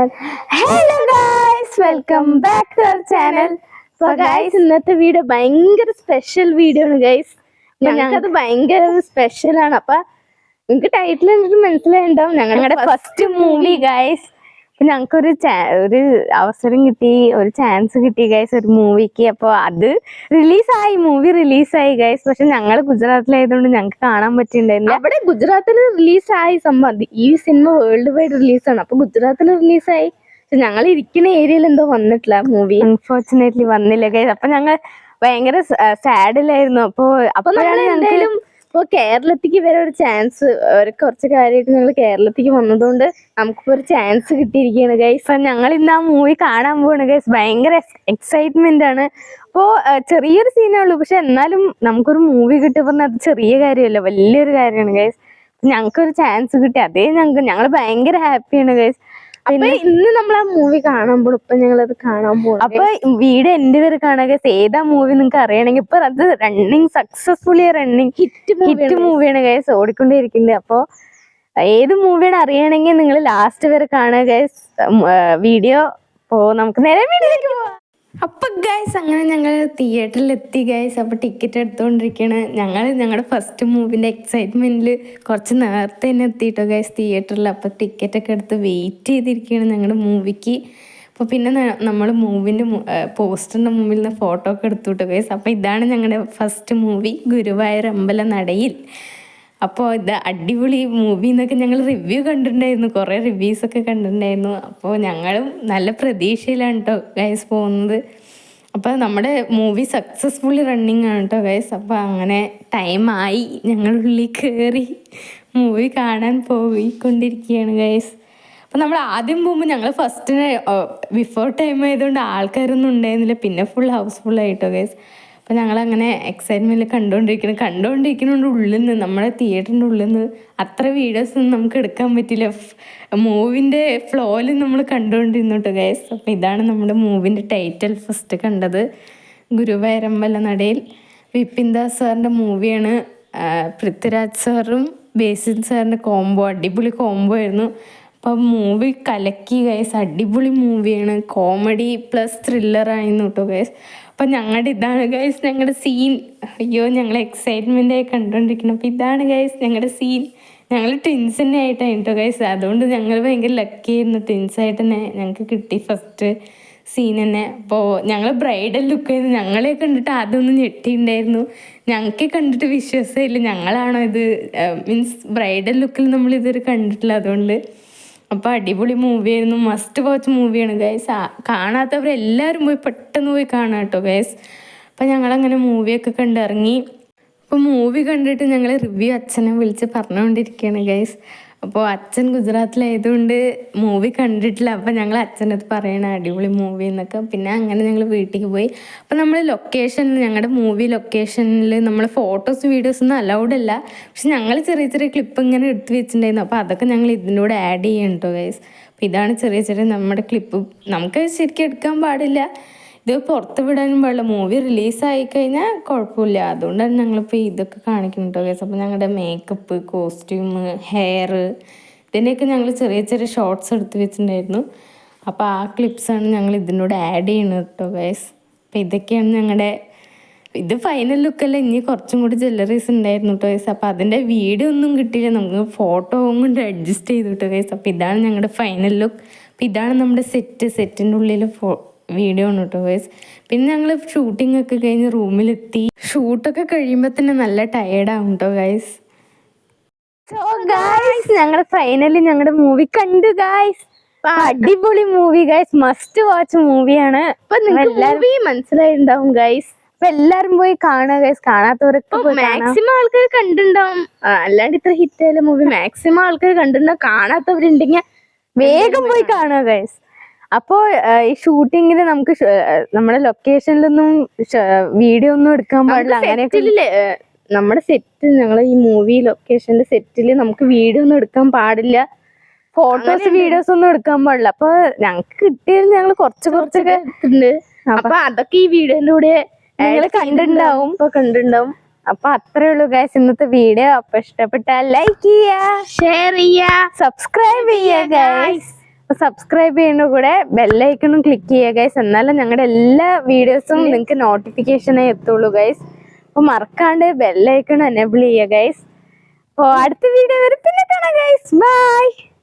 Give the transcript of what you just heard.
channel. Hello guys, welcome back to our channel. So guys, ഇന്നത്തെ video ഭയങ്കര special video ആണ് guys. ഞങ്ങൾക്കത് ഭയങ്കര സ്പെഷ്യൽ ആണ്. അപ്പൊ നിങ്ങൾക്ക് ടൈറ്റിൽ കണ്ടിട്ട് മനസ്സിലായിട്ടുണ്ടാവും ഞങ്ങളുടെ ഫസ്റ്റ് മൂവി ഗൈസ്. ഞങ്ങൾക്കൊരു ഒരു അവസരം കിട്ടി, ഒരു ചാൻസ് കിട്ടി ഗൈസ് ഒരു മൂവിക്ക്. അപ്പോൾ അത് മൂവി റിലീസായി ഗൈസ്. പക്ഷെ ഞങ്ങൾ ഗുജറാത്തിലായതുകൊണ്ട് ഞങ്ങൾക്ക് കാണാൻ പറ്റിയിട്ടുണ്ടായില്ല. അവിടെ ഗുജറാത്തിൽ റിലീസായി സംഭവം. ഈ സിനിമ വേൾഡ് വൈഡ് റിലീസാണ്. അപ്പൊ ഗുജറാത്തിൽ റിലീസായി. പക്ഷെ ഞങ്ങൾ ഇരിക്കുന്ന ഏരിയയിൽ എന്തോ വന്നിട്ടില്ല മൂവി, അൺഫോർച്ചുനേറ്റ്ലി വന്നില്ല ഗൈസ്. അപ്പൊ ഞങ്ങൾ ഭയങ്കര സാഡിലായിരുന്നു. അപ്പൊ എന്തായാലും ഇപ്പോൾ കേരളത്തിക്ക് വരെ ഒരു ചാൻസ്, കുറച്ച് കാര്യമായിട്ട് ഞങ്ങൾ കേരളത്തിക്ക് വന്നതുകൊണ്ട് നമുക്കിപ്പോൾ ഒരു ചാൻസ് കിട്ടിയിരിക്കുകയാണ് ഗൈസ്. ഞങ്ങൾ ഇന്ന് ആ മൂവി കാണാൻ പോവാണ് ഗൈസ്. ഭയങ്കര എക്സൈറ്റ്മെന്റ് ആണ്. അപ്പോൾ ചെറിയൊരു സീനേ ഉള്ളൂ, പക്ഷെ എന്നാലും നമുക്കൊരു മൂവി കിട്ടുക പറഞ്ഞാൽ അത് ചെറിയ കാര്യമല്ല, വലിയൊരു കാര്യമാണ് ഗൈസ്. ഞങ്ങൾക്കൊരു ചാൻസ് കിട്ടി, അതേ ഞങ്ങൾ ഭയങ്കര ഹാപ്പിയാണ് ഗൈസ്. അപ്പൊ ഇന്ന് നമ്മൾ ആ മൂവി കാണുമ്പോൾ ഇപ്പൊ ഞങ്ങളത് കാണാൻ പോകും. അപ്പൊ വീഡിയോ എന്റെ പേര് കാണുക. ഏതാ മൂവി നിങ്ങൾക്ക് അറിയണമെങ്കിൽ ഇപ്പൊ അത് സക്സസ്ഫുള്ളി ഹിറ്റ് മൂവിയാണ് ഗൈസ്, ഓടിക്കൊണ്ടേയിരിക്കുന്നത്. അപ്പൊ ഏത് മൂവിയാണ് അറിയണമെങ്കിൽ നിങ്ങൾ ലാസ്റ്റ് വരെ കാണുക ഗൈസ് വീഡിയോ. അപ്പോ നമുക്ക് നേരെ വീഡിയോയിലേക്ക് പോവാം. അപ്പൊ ഗൈസ് അങ്ങനെ ഞങ്ങൾ തിയേറ്ററിൽ എത്തി ഗൈസ്. അപ്പൊ ടിക്കറ്റ് എടുത്തുകൊണ്ടിരിക്കുകയാണ്. ഞങ്ങളുടെ ഫസ്റ്റ് മൂവിന്റെ എക്സൈറ്റ്മെന്റിൽ കുറച്ച് നേരത്തെ തന്നെ എത്തിയിട്ടോ ഗൈസ് തിയേറ്ററിൽ. അപ്പൊ ടിക്കറ്റൊക്കെ എടുത്ത് വെയിറ്റ് ചെയ്തിരിക്കുകയാണ് ഞങ്ങളുടെ മൂവിക്ക്. അപ്പോൾ പിന്നെ നമ്മൾ മൂവിൻ്റെ പോസ്റ്ററിൻ്റെ മുമ്പിൽ നിന്ന് ഫോട്ടോ ഒക്കെ എടുത്തു കിട്ടോ ഗൈസ്. അപ്പോൾ ഇതാണ് ഞങ്ങളുടെ ഫസ്റ്റ് മൂവി, ഗുരുവായൂർ അമ്പലനടയിൽ. അപ്പോൾ ഇത് അടിപൊളി മൂവി എന്നൊക്കെ ഞങ്ങൾ റിവ്യൂ കണ്ടിട്ടുണ്ടായിരുന്നു, കുറേ റിവ്യൂസൊക്കെ കണ്ടിട്ടുണ്ടായിരുന്നു. അപ്പോൾ ഞങ്ങളും നല്ല പ്രതീക്ഷയിലാണ് കേട്ടോ ഗൈസ് പോകുന്നത്. അപ്പോൾ നമ്മുടെ മൂവി സക്സസ്ഫുള്ളി റണ്ണിങ് ആണ് കേട്ടോ ഗൈസ്. അപ്പോൾ അങ്ങനെ ടൈമായി, ഞങ്ങളുള്ളിൽ കയറി മൂവി കാണാൻ പോയിക്കൊണ്ടിരിക്കുകയാണ് ഗൈസ്. അപ്പോൾ നമ്മൾ ആദ്യം പോകുമ്പോൾ ഞങ്ങൾ ഫസ്റ്റിന് ബിഫോർ ടൈം ആയതുകൊണ്ട് ആൾക്കാരൊന്നും ഉണ്ടായിരുന്നില്ല, പിന്നെ ഫുൾ ഹൗസ്ഫുള്ളായിട്ടോ ഗൈസ്. അപ്പോൾ ഞങ്ങളങ്ങനെ എക്സൈറ്റ്മെൻറ്റിൽ കണ്ടുകൊണ്ടിരിക്കുന്നതുകൊണ്ട് ഉള്ളിൽ നിന്ന്, നമ്മുടെ തിയേറ്ററിൻ്റെ ഉള്ളിൽ നിന്ന് അത്ര വീഡിയോസൊന്നും നമുക്ക് എടുക്കാൻ പറ്റില്ല. മൂവിൻ്റെ ഫ്ലോയിൽ നമ്മൾ കണ്ടുകൊണ്ടിരുന്നു കേട്ടോ ഗൈസ്. അപ്പോൾ ഇതാണ് നമ്മുടെ മൂവിൻ്റെ ടൈറ്റിൽ ഫസ്റ്റ് കണ്ടത്, ഗുരുവായൂർ അമ്പലനടയിൽ. വിപിൻ ദാസ് സാറിൻ്റെ മൂവിയാണ്. പൃഥ്വിരാജ് സാറും ബേസിൽ സാറിൻ്റെ കോംബോ, അടിപൊളി കോംബോ ആയിരുന്നു. അപ്പം മൂവി കലക്കി ഗൈസ്, അടിപൊളി മൂവിയാണ്. കോമഡി പ്ലസ് ത്രില്ലറായിരുന്നു കേട്ടോ ഗൈസ്. അപ്പം ഞങ്ങളുടെ ഇതാണ് ഗൈസ് ഞങ്ങളുടെ സീൻ. അയ്യോ, ഞങ്ങൾ എക്സൈറ്റ്മെൻറ്റായി കണ്ടുകൊണ്ടിരിക്കണം. അപ്പോൾ ഇതാണ് ഗൈസ് ഞങ്ങളുടെ സീൻ. ഞങ്ങൾ ട്വിൻസ് തന്നെ ആയിട്ടാണ് കേട്ടോ ഗൈസ്. അതുകൊണ്ട് ഞങ്ങൾ ഭയങ്കര ലക്കി ആയിരുന്നു. ട്വിൻസായിട്ട് തന്നെ ഞങ്ങൾക്ക് കിട്ടി ഫസ്റ്റ് സീൻ തന്നെ. അപ്പോൾ ഞങ്ങൾ ബ്രൈഡൽ ലുക്കായിരുന്നു. ഞങ്ങളെ കണ്ടിട്ട് ആദ്യമൊന്നും ഞെട്ടിയിട്ടുണ്ടായിരുന്നു. ഞങ്ങൾക്ക് കണ്ടിട്ട് വിശ്വാസമില്ല, ഞങ്ങളാണോ ഇത്, മീൻസ് ബ്രൈഡൽ ലുക്കിൽ നമ്മളിതൊരു കണ്ടിട്ടില്ല. അതുകൊണ്ട് അപ്പോൾ അടിപൊളി മൂവിയായിരുന്നു, മസ്റ്റ് വാച്ച് മൂവിയാണ് ഗൈസ്. കാണാത്തവരെല്ലാവരും പോയി പെട്ടെന്ന് പോയി കാണാം കേട്ടോ ഗൈസ്. അപ്പോൾ ഞങ്ങളങ്ങനെ മൂവിയൊക്കെ കണ്ടിറങ്ങി. അപ്പോൾ മൂവി കണ്ടിട്ട് ഞങ്ങൾ റിവ്യൂ അച്ഛനെ വിളിച്ച് പറഞ്ഞുകൊണ്ടിരിക്കുകയാണ് ഗൈസ്. അപ്പോൾ അച്ഛൻ ഗുജറാത്തിലായതുകൊണ്ട് മൂവി കണ്ടിട്ടില്ല. അപ്പോൾ ഞങ്ങൾ അച്ഛനത് പറയണം അടിപൊളി മൂവി എന്നൊക്കെ. പിന്നെ അങ്ങനെ ഞങ്ങൾ വീട്ടിലേക്ക് പോയി. അപ്പോൾ നമ്മൾ ഞങ്ങളുടെ മൂവി ലൊക്കേഷനിൽ നമ്മൾ ഫോട്ടോസ് വീഡിയോസൊന്നും അലൗഡ് അല്ല. പക്ഷെ ഞങ്ങൾ ചെറിയ ചെറിയ ക്ലിപ്പ് ഇങ്ങനെ എടുത്ത് വെച്ചിട്ടുണ്ടായിരുന്നു. അപ്പോൾ അതൊക്കെ ഞങ്ങൾ ഇതിൻ്റെ കൂടെ ആഡ് ചെയ്യണം കേട്ടോ ഗൈസ്. അപ്പോൾ ഇതാണ് ചെറിയ ചെറിയ നമ്മുടെ ക്ലിപ്പ്. നമുക്ക് ശരിക്കും എടുക്കാൻ പാടില്ല, ഇത് പുറത്ത് വിടാനും പാടില്ല. മൂവി റിലീസായി കഴിഞ്ഞാൽ കുഴപ്പമില്ല. അതുകൊണ്ടാണ് ഞങ്ങളിപ്പോൾ ഇതൊക്കെ കാണിക്കുന്നത് കേട്ടോ ഗൈസ്. അപ്പോൾ ഞങ്ങളുടെ മേക്കപ്പ്, കോസ്റ്റ്യൂം, ഹെയർ, ഇതിൻ്റെയൊക്കെ ഞങ്ങൾ ചെറിയ ചെറിയ ഷോർട്സ് എടുത്ത് വെച്ചിട്ടുണ്ടായിരുന്നു. അപ്പോൾ ആ ക്ലിപ്സാണ് ഞങ്ങൾ ഇതിനോട് ആഡ് ചെയ്യുന്നത് കേട്ടോ ഗൈസ്. അപ്പോൾ ഇതൊക്കെയാണ് ഇത് ഫൈനൽ ലുക്കല്ല, ഇനി കുറച്ചും കൂടി ജ്വല്ലറീസ് ഉണ്ടായിരുന്നു കേട്ടോ ഗൈസ്. അപ്പോൾ അതിൻ്റെ വീഡിയോ ഒന്നും കിട്ടിയില്ല, നമുക്ക് ഫോട്ടോ കൊണ്ട് അഡ്ജസ്റ്റ് ചെയ്തു കേട്ടോ ഗൈസ്. അപ്പോൾ ഇതാണ് ഞങ്ങളുടെ ഫൈനൽ ലുക്ക്. അപ്പോൾ ഇതാണ് നമ്മുടെ സെറ്റിൻ്റെ ഉള്ളിൽ വീഡിയോ ആണ് കേട്ടോ ഗൈസ്. പിന്നെ ഞങ്ങൾ ഷൂട്ടിംഗ് ഒക്കെ കഴിഞ്ഞ് റൂമിലെത്തി. ഷൂട്ടൊക്കെ കഴിയുമ്പോൾ തന്നെ നല്ല ടയേർഡാകും കേട്ടോ ഗൈസ്. സോ ഗൈസ് ഞങ്ങൾ ഫൈനലി ഞങ്ങളുടെ മൂവി കണ്ടു ഗൈസ്. അടിപൊളി മൂവി ഗൈസ്, മസ്റ്റ് വാച്ച് മൂവിയാണ്. അപ്പൊ നിങ്ങൾക്ക് മനസ്സിലായിട്ടുണ്ടാവും ഗൈസ്. അപ്പൊ എല്ലാരും പോയി കാണുക ഗൈസ്. കാണാത്തവരൊക്കെ മാക്സിമം ആൾക്കാർ കണ്ടിട്ടുണ്ടാവും. അല്ലാണ്ട് ഇത്ര ഹിറ്റ് ആയ മൂവി മാക്സിമം ആൾക്കാർ കണ്ടിട്ടുണ്ടാവും. കാണാത്തവരുണ്ടെങ്കിൽ വേഗം പോയി കാണുക ഗൈസ്. അപ്പോൾ ഈ ഷൂട്ടിങ്ങിന് നമുക്ക് നമ്മുടെ ലൊക്കേഷനിലൊന്നും വീഡിയോ ഒന്നും എടുക്കാൻ പാടില്ല. അങ്ങനെയൊക്കെ നമ്മുടെ സെറ്റ്, ഞങ്ങൾ ഈ മൂവി ലൊക്കേഷന്റെ സെറ്റിൽ നമുക്ക് വീഡിയോ ഒന്നും എടുക്കാൻ പാടില്ല, ഫോട്ടോസ് വീഡിയോസ് ഒന്നും എടുക്കാൻ പാടില്ല. അപ്പൊ ഞങ്ങൾക്ക് കിട്ടിയത് ഞങ്ങൾ കുറച്ചൊക്കെ എടുത്തിട്ടുണ്ട്. അപ്പൊ അതൊക്കെ ഈ വീഡിയോന്റെ കൂടെ നിങ്ങൾ കണ്ടിട്ടുണ്ടാവും. അപ്പൊ അത്രേ ഉള്ളൂ ഗൈസ് ഇന്നത്തെ വീഡിയോ. അപ്പൊ ഇഷ്ടപ്പെട്ടാൽ ലൈക്ക് ചെയ്യുക, ഷെയർ ചെയ്യുക, സബ്സ്ക്രൈബ് ചെയ്യുക ഗൈസ്. സബ്സ്ക്രൈബ് ചെയ്യുന്ന കൂടെ ബെല്ലൈക്കണും ക്ലിക്ക് ചെയ്യുക ഗൈസ്. എന്നാലും ഞങ്ങളുടെ എല്ലാ വീഡിയോസും നിങ്ങൾക്ക് നോട്ടിഫിക്കേഷനേ എത്തുള്ളൂ ഗൈസ്. അപ്പോൾ മറക്കാണ്ട് ബെല്ലൈക്കൺ എനേബിൾ ചെയ്യുക ഗൈസ്. അപ്പോൾ അടുത്ത വീഡിയോ വരെ പിന്നെ കാണാം ഗൈസ്. ബൈ.